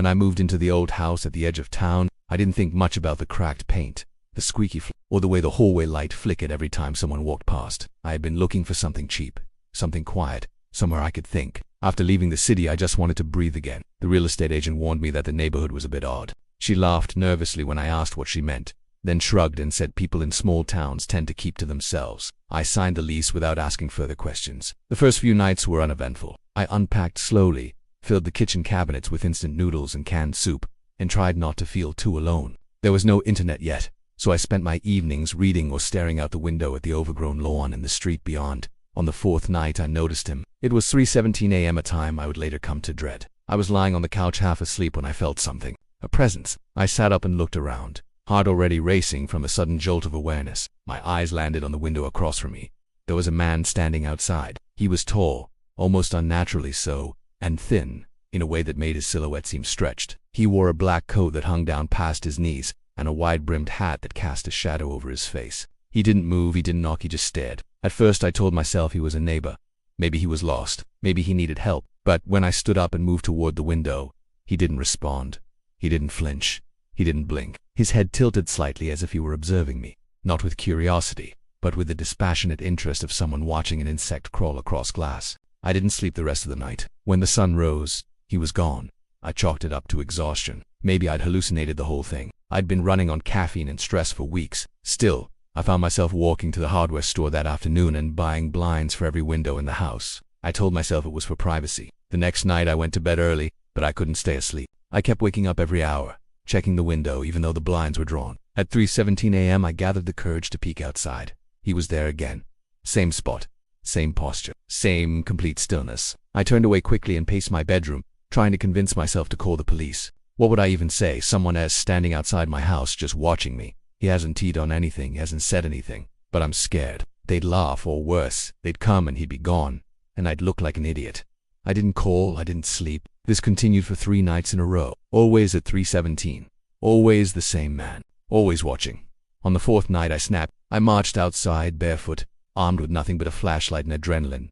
When I moved into the old house at the edge of town, I didn't think much about the cracked paint, the squeaky floor, or the way the hallway light flickered every time someone walked past. I had been looking for something cheap, something quiet, somewhere I could think. After leaving the city, I just wanted to breathe again. The real estate agent warned me that the neighborhood was a bit odd. She laughed nervously when I asked what she meant, then shrugged and said people in small towns tend to keep to themselves. I signed the lease without asking further questions. The first few nights were uneventful. I unpacked slowly, filled the kitchen cabinets with instant noodles and canned soup, and tried not to feel too alone. There was no internet yet, so I spent my evenings reading or staring out the window at the overgrown lawn and the street beyond. On the fourth night, I noticed him. It was 3:17 a.m., a time I would later come to dread. I was lying on the couch half asleep when I felt something. A presence. I sat up and looked around, heart already racing from a sudden jolt of awareness. My eyes landed on the window across from me. There was a man standing outside. He was tall, almost unnaturally so, and thin, in a way that made his silhouette seem stretched. He wore a black coat that hung down past his knees, and a wide-brimmed hat that cast a shadow over his face. He didn't move, he didn't knock, he just stared. At first I told myself he was a neighbor. Maybe he was lost. Maybe he needed help. But when I stood up and moved toward the window, he didn't respond. He didn't flinch. He didn't blink. His head tilted slightly as if he were observing me, not with curiosity, but with the dispassionate interest of someone watching an insect crawl across glass. I didn't sleep the rest of the night. When the sun rose, he was gone. I chalked it up to exhaustion. Maybe I'd hallucinated the whole thing. I'd been running on caffeine and stress for weeks. Still, I found myself walking to the hardware store that afternoon and buying blinds for every window in the house. I told myself it was for privacy. The next night I went to bed early, but I couldn't stay asleep. I kept waking up every hour, checking the window even though the blinds were drawn. At 3:17 a.m. I gathered the courage to peek outside. He was there again. Same spot, same posture, same complete stillness. I turned away quickly and paced my bedroom, trying to convince myself to call the police. What would I even say? Someone else standing outside my house just watching me. He hasn't teed on anything, he hasn't said anything. But I'm scared. They'd laugh, or worse, they'd come and he'd be gone, and I'd look like an idiot. I didn't call, I didn't sleep. This continued for 3 nights in a row. Always at 3:17. Always the same man. Always watching. On the 4th night I snapped. I marched outside barefoot, armed with nothing but a flashlight and adrenaline.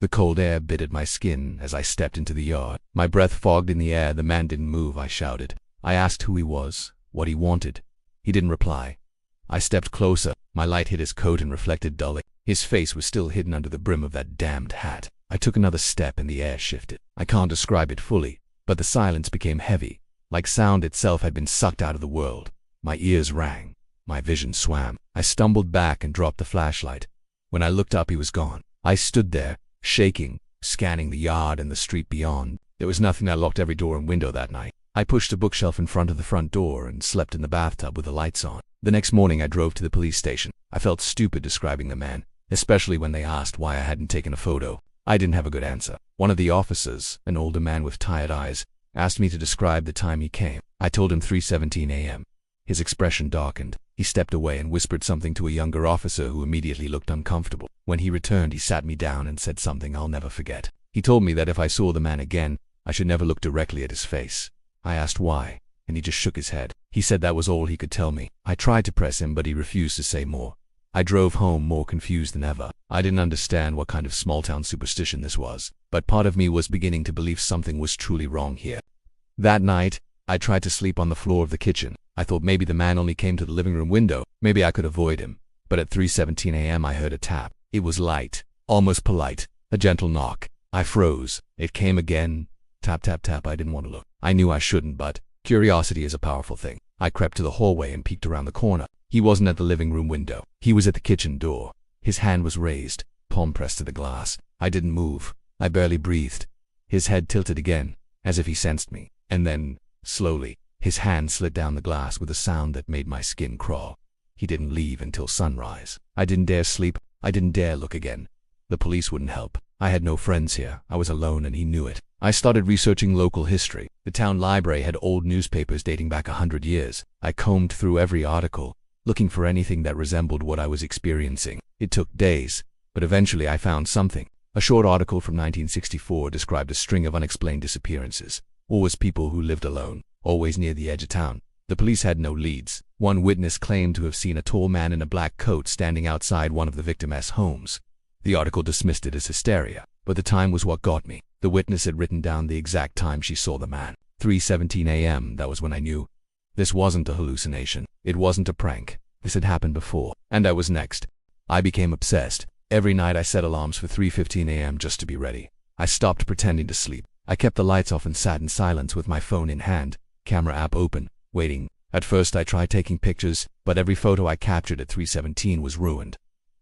The cold air bit at my skin as I stepped into the yard. My breath fogged in the air. The man didn't move. I shouted. I asked who he was, what he wanted. He didn't reply. I stepped closer. My light hit his coat and reflected dully. His face was still hidden under the brim of that damned hat. I took another step and the air shifted. I can't describe it fully, but the silence became heavy, like sound itself had been sucked out of the world. My ears rang. My vision swam. I stumbled back and dropped the flashlight. When I looked up, he was gone. I stood there, shaking, scanning the yard and the street beyond. There was nothing. I locked every door and window that night. I pushed a bookshelf in front of the front door and slept in the bathtub with the lights on. The next morning I drove to the police station. I felt stupid describing the man, especially when they asked why I hadn't taken a photo. I didn't have a good answer. One of the officers, an older man with tired eyes, asked me to describe the time he came. I told him 3:17 a.m. His expression darkened. He stepped away and whispered something to a younger officer who immediately looked uncomfortable. When he returned, he sat me down and said something I'll never forget. He told me that if I saw the man again, I should never look directly at his face. I asked why, and he just shook his head. He said that was all he could tell me. I tried to press him, but he refused to say more. I drove home more confused than ever. I didn't understand what kind of small-town superstition this was, but part of me was beginning to believe something was truly wrong here. That night, I tried to sleep on the floor of the kitchen. I thought maybe the man only came to the living room window. Maybe I could avoid him. But at 3:17 a.m. I heard a tap. It was light, almost polite, a gentle knock. I froze. It came again. Tap, tap, tap. I didn't want to look. I knew I shouldn't, but curiosity is a powerful thing. I crept to the hallway and peeked around the corner. He wasn't at the living room window. He was at the kitchen door. His hand was raised, palm pressed to the glass. I didn't move. I barely breathed. His head tilted again, as if he sensed me. And then, slowly, his hand slid down the glass with a sound that made my skin crawl. He didn't leave until sunrise. I didn't dare sleep. I didn't dare look again. The police wouldn't help. I had no friends here. I was alone and he knew it. I started researching local history. The town library had old newspapers dating back 100 years. I combed through every article, looking for anything that resembled what I was experiencing. It took days, but eventually I found something. A short article from 1964 described a string of unexplained disappearances. Always people who lived alone, always near the edge of town. The police had no leads. One witness claimed to have seen a tall man in a black coat standing outside one of the victims' homes. The article dismissed it as hysteria, but the time was what got me. The witness had written down the exact time she saw the man. 3:17 a.m., that was when I knew. This wasn't a hallucination. It wasn't a prank. This had happened before, and I was next. I became obsessed. Every night I set alarms for 3:15 a.m. just to be ready. I stopped pretending to sleep. I kept the lights off and sat in silence with my phone in hand, camera app open, waiting. At first I tried taking pictures, but every photo I captured at 3:17 was ruined.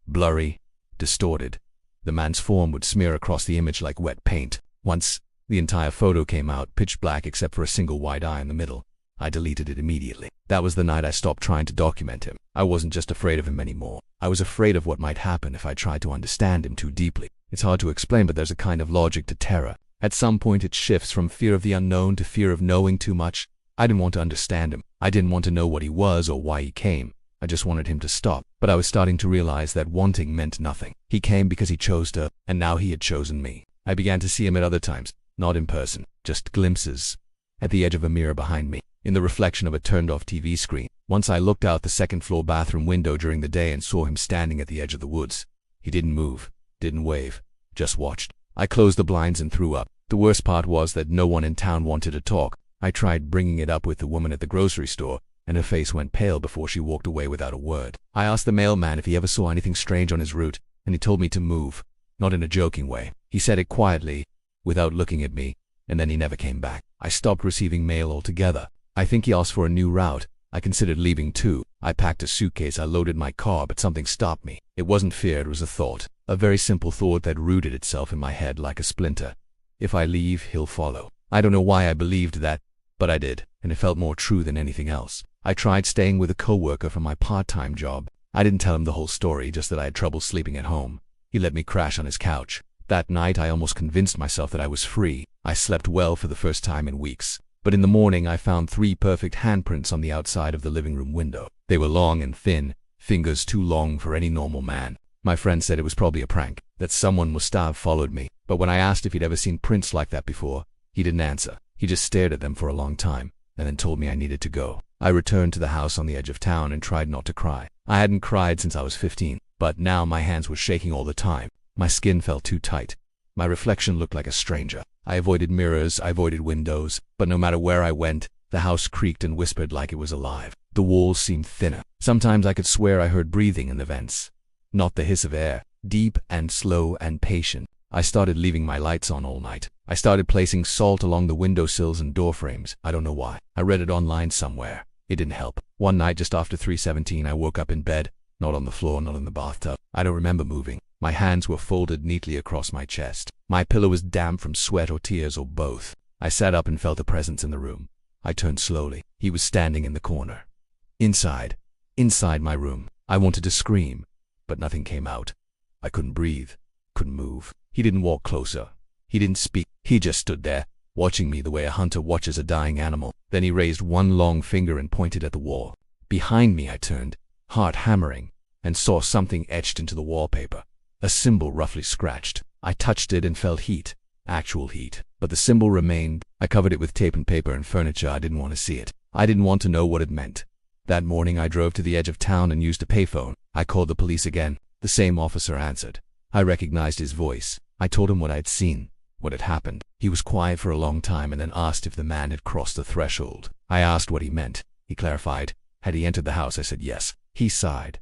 Blurry, distorted. The man's form would smear across the image like wet paint. Once, the entire photo came out pitch black except for a single white eye in the middle. I deleted it immediately. That was the night I stopped trying to document him. I wasn't just afraid of him anymore. I was afraid of what might happen if I tried to understand him too deeply. It's hard to explain, but there's a kind of logic to terror. At some point it shifts from fear of the unknown to fear of knowing too much. I didn't want to understand him. I didn't want to know what he was or why he came. I just wanted him to stop. But I was starting to realize that wanting meant nothing. He came because he chose to, and now he had chosen me. I began to see him at other times, not in person, just glimpses. At the edge of a mirror behind me, in the reflection of a turned-off TV screen. Once I looked out the second-floor bathroom window during the day and saw him standing at the edge of the woods. He didn't move, didn't wave, just watched. I closed the blinds and threw up. The worst part was that no one in town wanted to talk. I tried bringing it up with the woman at the grocery store, and her face went pale before she walked away without a word. I asked the mailman if he ever saw anything strange on his route, and he told me to move, not in a joking way. He said it quietly, without looking at me, and then he never came back. I stopped receiving mail altogether. I think he asked for a new route. I considered leaving too. I packed a suitcase, I loaded my car, but something stopped me. It wasn't fear, it was a thought. A very simple thought that rooted itself in my head like a splinter. If I leave, he'll follow. I don't know why I believed that, but I did, and it felt more true than anything else. I tried staying with a coworker from my part-time job. I didn't tell him the whole story, just that I had trouble sleeping at home. He let me crash on his couch. That night I almost convinced myself that I was free. I slept well for the first time in weeks. But in the morning I found 3 perfect handprints on the outside of the living room window. They were long and thin, fingers too long for any normal man. My friend said it was probably a prank, that someone must have followed me. But when I asked if he'd ever seen prints like that before, he didn't answer. He just stared at them for a long time, and then told me I needed to go. I returned to the house on the edge of town and tried not to cry. I hadn't cried since I was 15, but now my hands were shaking all the time. My skin felt too tight. My reflection looked like a stranger. I avoided mirrors, I avoided windows, but no matter where I went, the house creaked and whispered like it was alive. The walls seemed thinner. Sometimes I could swear I heard breathing in the vents. Not the hiss of air, deep and slow and patient. I started leaving my lights on all night. I started placing salt along the windowsills and door frames. I don't know why. I read it online somewhere. It didn't help. One night just after 3:17 I woke up in bed, not on the floor, not in the bathtub. I don't remember moving. My hands were folded neatly across my chest. My pillow was damp from sweat or tears or both. I sat up and felt a presence in the room. I turned slowly. He was standing in the corner. Inside my room. I wanted to scream, but nothing came out. I couldn't breathe, couldn't move. He didn't walk closer. He didn't speak. He just stood there, watching me the way a hunter watches a dying animal. Then he raised one long finger and pointed at the wall. Behind me I turned, heart hammering, and saw something etched into the wallpaper. A symbol roughly scratched. I touched it and felt heat, actual heat. But the symbol remained. I covered it with tape and paper and furniture. I didn't want to see it. I didn't want to know what it meant. That morning I drove to the edge of town and used a payphone. I called the police again. The same officer answered. I recognized his voice. I told him what I'd seen, what had happened. He was quiet for a long time and then asked if the man had crossed the threshold. I asked what he meant. He clarified. Had he entered the house? I said yes. He sighed.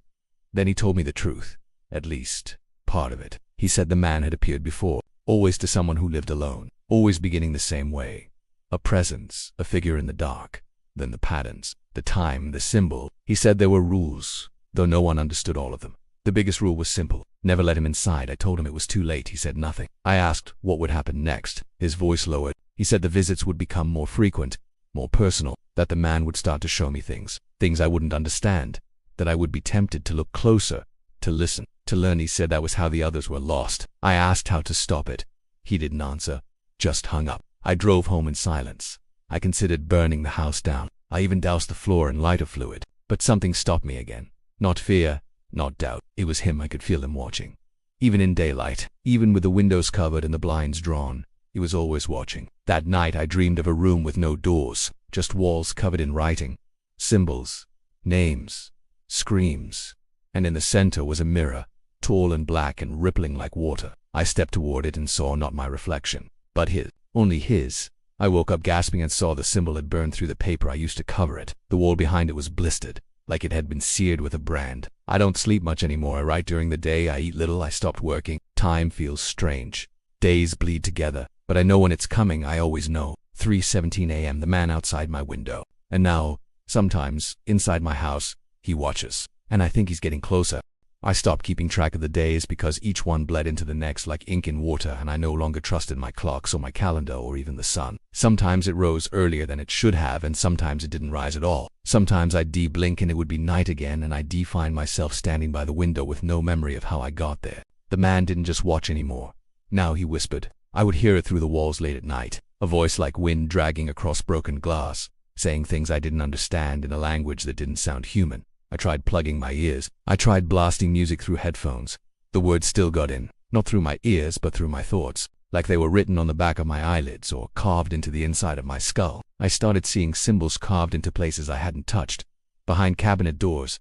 Then he told me the truth. At least, part of it. He said the man had appeared before, always to someone who lived alone, always beginning the same way. A presence, a figure in the dark. Then the patterns, the time, the symbol. He said there were rules, though no one understood all of them. The biggest rule was simple. Never let him inside. I told him it was too late. He said nothing. I asked what would happen next. His voice lowered. He said the visits would become more frequent, more personal, that the man would start to show me things I wouldn't understand, that I would be tempted to look closer, to listen, to learn. He said that was how the others were lost. I asked how to stop it. He didn't answer, just hung up. I drove home in silence. I considered burning the house down. I even doused the floor in lighter fluid. But something stopped me again. Not fear, not doubt. It was him. I could feel him watching. Even in daylight, even with the windows covered and the blinds drawn, he was always watching. That night I dreamed of a room with no doors, just walls covered in writing, symbols, names, screams. And in the center was a mirror, tall and black and rippling like water. I stepped toward it and saw not my reflection, but his, only his. I woke up gasping and saw the symbol had burned through the paper I used to cover it. The wall behind it was blistered, like it had been seared with a brand. I don't sleep much anymore. I write during the day, I eat little, I stopped working. Time feels strange. Days bleed together, but I know when it's coming. I always know. 3:17 a.m. The man outside my window. And now, sometimes, inside my house, he watches. And I think he's getting closer. I stopped keeping track of the days because each one bled into the next like ink in water, and I no longer trusted my clocks or my calendar or even the sun. Sometimes it rose earlier than it should have, and sometimes it didn't rise at all. Sometimes I'd blink and it would be night again, and I'd find myself standing by the window with no memory of how I got there. The man didn't just watch anymore. Now he whispered. I would hear it through the walls late at night, a voice like wind dragging across broken glass, saying things I didn't understand in a language that didn't sound human. I tried plugging my ears. I tried blasting music through headphones. The words still got in, not through my ears, but through my thoughts, like they were written on the back of my eyelids or carved into the inside of my skull. I started seeing symbols carved into places I hadn't touched, behind cabinet doors,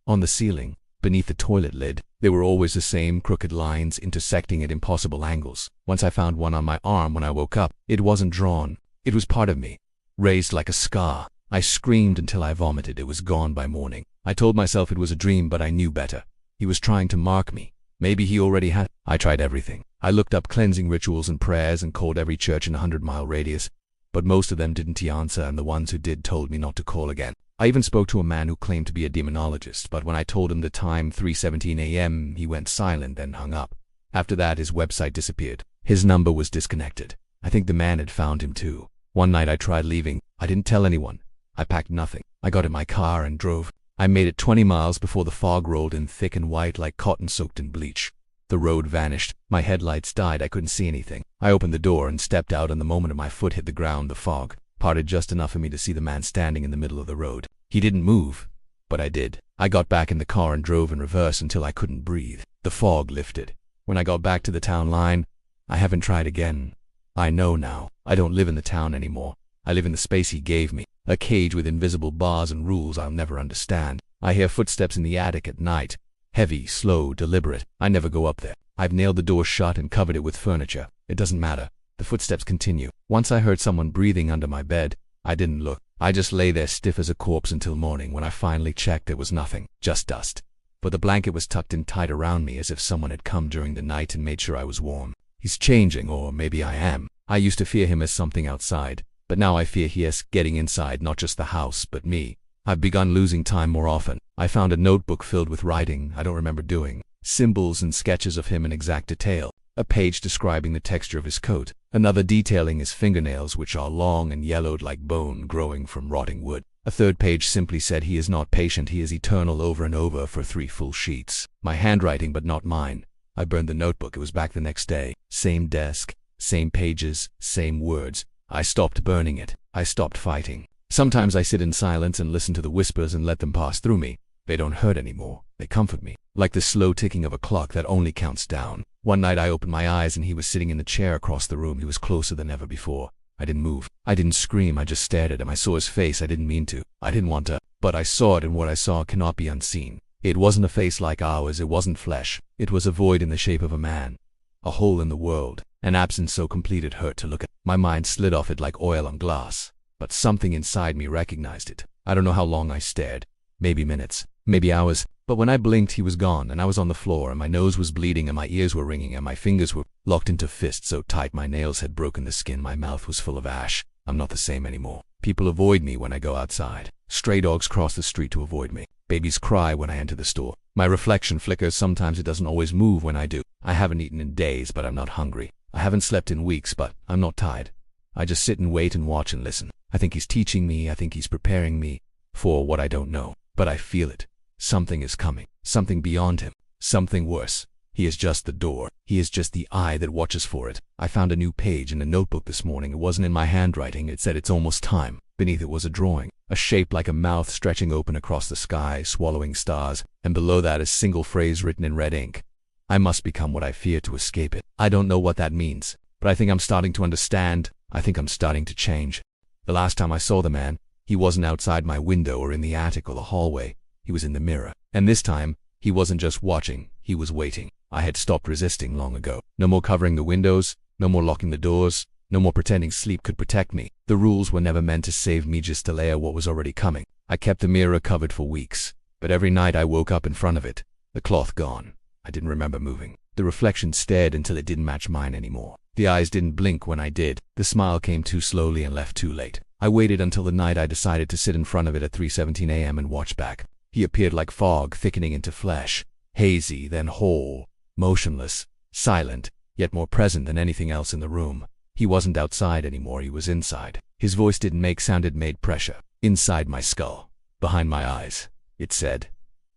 on the ceiling, beneath the toilet lid. They were always the same crooked lines intersecting at impossible angles. Once I found one on my arm when I woke up. It wasn't drawn. It was part of me, raised like a scar. I screamed until I vomited. It was gone by morning. I told myself it was a dream, but I knew better. He was trying to mark me. Maybe he already had. I tried everything. I looked up cleansing rituals and prayers and called every church in a 100-mile radius, but most of them didn't answer, and the ones who did told me not to call again. I even spoke to a man who claimed to be a demonologist, but when I told him the time, 3:17 a.m., he went silent, then hung up. After that, his website disappeared. His number was disconnected. I think the man had found him too. One night I tried leaving. I didn't tell anyone. I packed nothing. I got in my car and drove. I made it 20 miles before the fog rolled in thick and white like cotton soaked in bleach. The road vanished. My headlights died. I couldn't see anything. I opened the door and stepped out, and the moment my foot hit the ground, the fog parted just enough for me to see the man standing in the middle of the road. He didn't move, but I did. I got back in the car and drove in reverse until I couldn't breathe. The fog lifted. When I got back to the town line, I haven't tried again. I know now. I don't live in the town anymore. I live in the space he gave me. A cage with invisible bars and rules I'll never understand. I hear footsteps in the attic at night. Heavy, slow, deliberate. I never go up there. I've nailed the door shut and covered it with furniture. It doesn't matter. The footsteps continue. Once I heard someone breathing under my bed. I didn't look. I just lay there stiff as a corpse until morning. When I finally checked, there was nothing. Just dust. But the blanket was tucked in tight around me, as if someone had come during the night and made sure I was warm. He's changing, or maybe I am. I used to fear him as something outside. But now I fear he is getting inside, not just the house, but me. I've begun losing time more often. I found a notebook filled with writing I don't remember doing, symbols and sketches of him in exact detail, a page describing the texture of his coat, another detailing his fingernails, which are long and yellowed like bone growing from rotting wood. A third page simply said he is not patient, he is eternal, over and over for 3 full sheets. My handwriting, but not mine. I burned the notebook. It was back the next day. Same desk, same pages, same words. I stopped burning it. I stopped fighting. Sometimes I sit in silence and listen to the whispers and let them pass through me. They don't hurt anymore. They comfort me, like the slow ticking of a clock that only counts down. One night I opened my eyes and he was sitting in the chair across the room. He was closer than ever before. I didn't move. I didn't scream. I just stared at him. I saw his face. I didn't mean to. I didn't want to. But I saw it, and what I saw cannot be unseen. It wasn't a face like ours. It wasn't flesh. It was a void in the shape of a man. A hole in the world. An absence so complete it hurt to look at. My mind slid off it like oil on glass. But something inside me recognized it. I don't know how long I stared. Maybe minutes. Maybe hours. But when I blinked, he was gone, and I was on the floor, and my nose was bleeding, and my ears were ringing, and my fingers were locked into fists so tight my nails had broken the skin. My mouth was full of ash. I'm not the same anymore. People avoid me when I go outside. Stray dogs cross the street to avoid me. Babies cry when I enter the store. My reflection flickers. Sometimes it doesn't always move when I do. I haven't eaten in days, but I'm not hungry. I haven't slept in weeks, but I'm not tired. I just sit and wait and watch and listen. I think he's teaching me. I think he's preparing me for what I don't know. But I feel it. Something is coming. Something beyond him. Something worse. He is just the door. He is just the eye that watches for it. I found a new page in a notebook this morning. It wasn't in my handwriting. It said it's almost time. Beneath it was a drawing. A shape like a mouth stretching open across the sky, swallowing stars. And below that a single phrase written in red ink. I must become what I fear to escape it. I don't know what that means. But I think I'm starting to understand. I think I'm starting to change. The last time I saw the man, he wasn't outside my window or in the attic or the hallway. He was in the mirror. And this time, he wasn't just watching, he was waiting. I had stopped resisting long ago. No more covering the windows, no more locking the doors, No more pretending sleep could protect me. The rules were never meant to save me, just to layer what was already coming. I kept the mirror covered for weeks, but every night I woke up in front of it, the cloth gone. I didn't remember moving. The reflection stared until it didn't match mine anymore. The eyes didn't blink when I did. The smile came too slowly and left too late. I waited until the night I decided to sit in front of it at 3:17 a.m. and watch back. He appeared like fog thickening into flesh, hazy, then whole, motionless, silent, yet more present than anything else in the room. He wasn't outside anymore, he was inside. His voice didn't make sound, it made pressure. Inside my skull, behind my eyes, it said,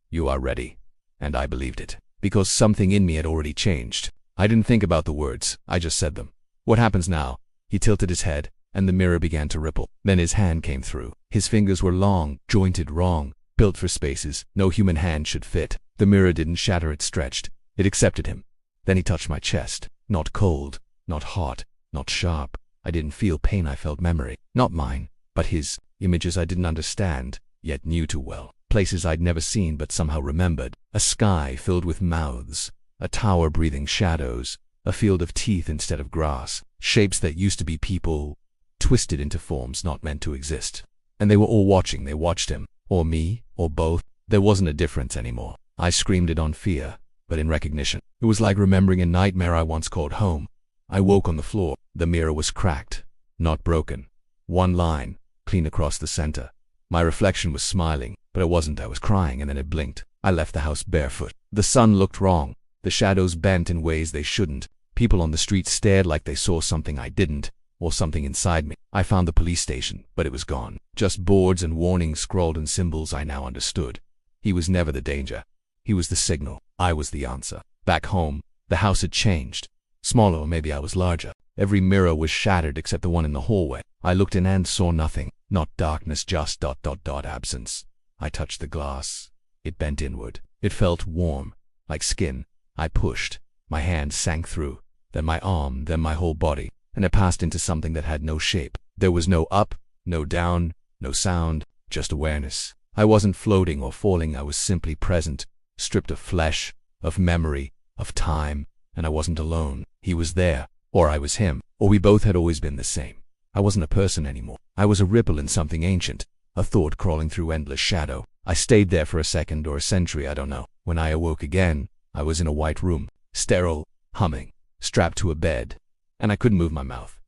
"You are ready." And I believed it, because something in me had already changed. I didn't think about the words, I just said them. "What happens now?" He tilted his head, and the mirror began to ripple. Then his hand came through. His fingers were long, jointed wrong, built for spaces no human hand should fit. The mirror didn't shatter, it stretched. It accepted him. Then he touched my chest. Not cold, not hot, not sharp. I didn't feel pain, I felt memory. Not mine, but his. Images I didn't understand, yet knew too well. Places I'd never seen but somehow remembered. A sky filled with mouths. A tower breathing shadows. A field of teeth instead of grass. Shapes that used to be people, twisted into forms not meant to exist. And they were all watching. They watched him. Or me, or both. There wasn't a difference anymore. I screamed it on fear, but in recognition. It was like remembering a nightmare I once called home. I woke on the floor. The mirror was cracked, not broken. One line, clean across the center. My reflection was smiling, but it wasn't. I was crying, and then it blinked. I left the house barefoot. The sun looked wrong. The shadows bent in ways they shouldn't. People on the street stared like they saw something I didn't, or something inside me. I found the police station, but it was gone. Just boards and warnings scrawled in symbols I now understood. He was never the danger. He was the signal. I was the answer. Back home, the house had changed. Smaller, or maybe I was larger. Every mirror was shattered except the one in the hallway. I looked in and saw nothing. Not darkness, just ... absence. I touched the glass. It bent inward. It felt warm, like skin. I pushed. My hand sank through. Then my arm, then my whole body. And it passed into something that had no shape. There was no up, no down, no sound, just awareness. I wasn't floating or falling, I was simply present, stripped of flesh, of memory, of time, and I wasn't alone. He was there, or I was him, or we both had always been the same. I wasn't a person anymore. I was a ripple in something ancient, a thought crawling through endless shadow. I stayed there for a second or a century, I don't know. When I awoke again, I was in a white room, sterile, humming, strapped to a bed, and I couldn't move my mouth.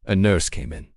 A nurse came in.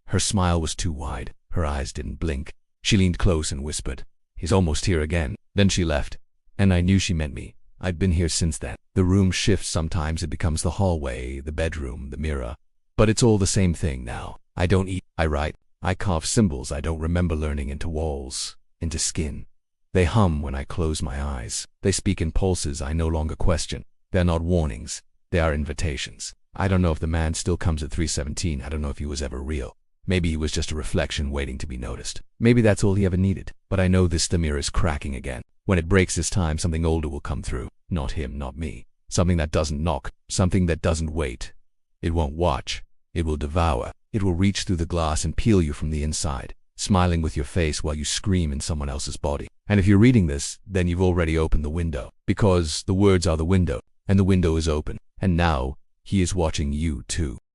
Her smile was too wide. Her eyes didn't blink. She leaned close and whispered, "He's almost here again." Then she left, and I knew she meant me. I'd been here since then. The room shifts sometimes. It becomes the hallway, the bedroom, the mirror. But it's all the same thing now. I don't eat, I write, I carve symbols I don't remember learning into walls, into skin. They hum when I close my eyes. They speak in pulses I no longer question. They're not warnings. They are invitations. I don't know if the man still comes at 3:17. I don't know if he was ever real. Maybe he was just a reflection waiting to be noticed. Maybe that's all he ever needed. But I know the mirror is cracking again. When it breaks this time, something older will come through. Not him, not me. Something that doesn't knock. Something that doesn't wait. It won't watch. It will devour. It will reach through the glass and peel you from the inside, smiling with your face while you scream in someone else's body. And if you're reading this, then you've already opened the window. Because the words are the window, and the window is open. And now, he is watching you too.